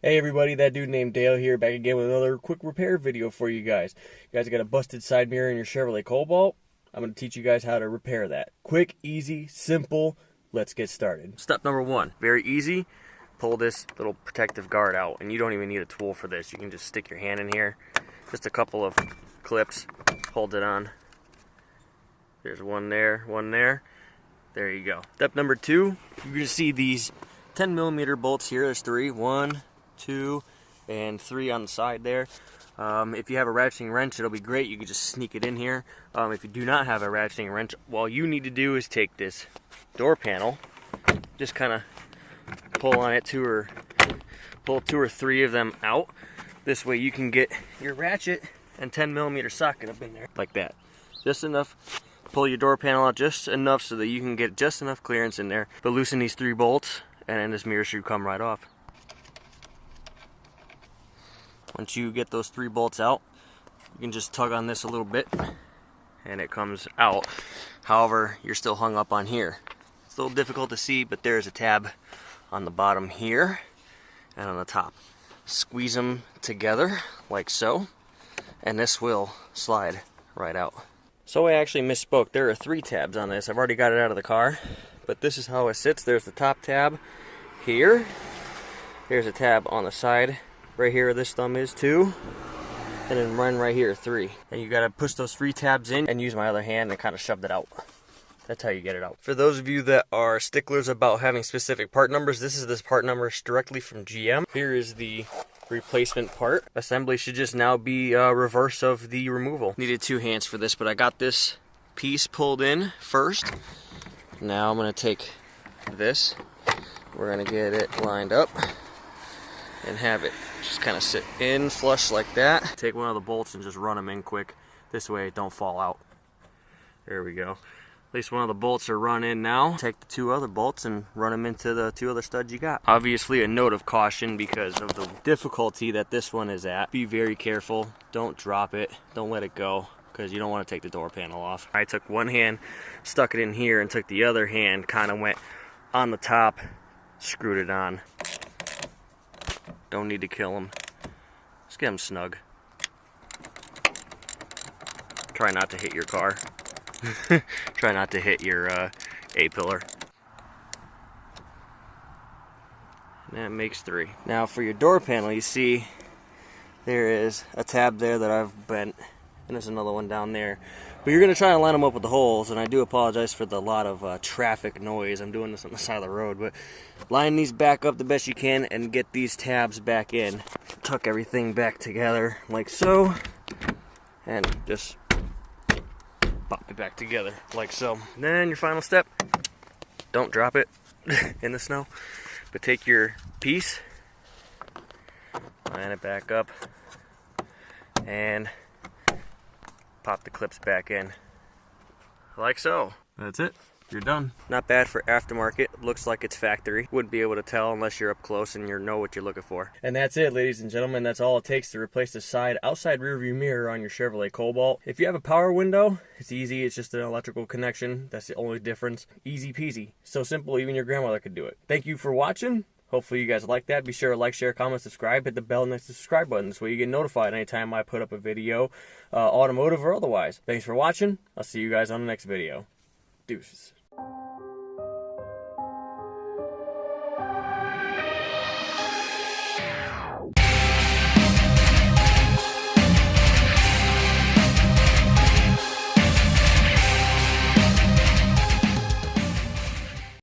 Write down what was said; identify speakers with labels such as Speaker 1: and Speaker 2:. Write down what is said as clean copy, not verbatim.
Speaker 1: Hey everybody, that dude named Dale here, back again with another quick repair video for you guys. You guys got a busted side mirror in your Chevrolet Cobalt? I'm going to teach you guys how to repair that. Quick, easy, simple, let's get started. Step number one, very easy. Pull this little protective guard out, and you don't even need a tool for this. You can just stick your hand in here, just a couple of clips, hold it on. There's one there, there you go. Step number two, you're going to see these 10mm bolts here. There's three, 1, 2, and 3 on the side there. If you have a ratcheting wrench, it'll be great. You can just sneak it in here. If you do not have a ratcheting wrench, all you need to do is take this door panel, just kind of pull on it, pull 2 or 3 of them out. This way you can get your ratchet and 10mm socket up in there like that. Just enough. Pull your door panel out just enough so that you can get just enough clearance in there. But loosen these 3 bolts, and then this mirror should come right off. Once you get those 3 bolts out, you can just tug on this a little bit and it comes out. However, you're still hung up on here. It's a little difficult to see, but there's a tab on the bottom here and on the top. Squeeze them together like so, and this will slide right out. So I actually misspoke. There are 3 tabs on this. I've already got it out of the car, but this is how it sits. There's the top tab here. Here's a tab on the side. Right here, this thumb is 2, and then right here, 3. And you gotta push those 3 tabs in and use my other hand and kind of shove it out. That's how you get it out. For those of you that are sticklers about having specific part numbers, this is this part number directly from GM. Here is the replacement part. Assembly should just now be reverse of the removal. Needed 2 hands for this, but I got this piece pulled in first. Now I'm gonna take this. We're gonna get it lined up and have it just kind of sit in flush like that. Take one of the bolts and just run them in quick. This way it don't fall out. There we go. At least one of the bolts are run in now. Take the 2 other bolts and run them into the 2 other studs you got. Obviously a note of caution because of the difficulty that this one is at. Be very careful. Don't drop it. Don't let it go, because you don't want to take the door panel off. I took one hand, stuck it in here, and took the other hand, kind of went on the top, screwed it on. Don't need to kill them. Just get them snug. Try not to hit your car. Try not to hit your A-pillar. That makes 3. Now for your door panel, you see there is a tab there that I've bent, and there's another one down there. But you're going to try and line them up with the holes, and I do apologize for the lot of traffic noise. I'm doing this on the side of the road, but line these back up the best you can and get these tabs back in. Tuck everything back together like so, and just pop it back together like so. And then your final step, don't drop it in the snow, but take your piece, line it back up, and pop the clips back in like so. That's it. You're done. Not bad for aftermarket. Looks like it's factory. Wouldn't be able to tell unless you're up close and you know what you're looking for. And that's it, ladies and gentlemen. That's all it takes to replace the outside rear view mirror on your Chevrolet Cobalt. If you have a power window, it's easy. It's just an electrical connection. That's the only difference. Easy peasy. So simple, even your grandmother could do it. Thank you for watching. Hopefully you guys like that. Be sure to like, share, comment, subscribe. Hit the bell next to the subscribe button. This way you get notified anytime I put up a video, automotive or otherwise. Thanks for watching. I'll see you guys on the next video. Deuces.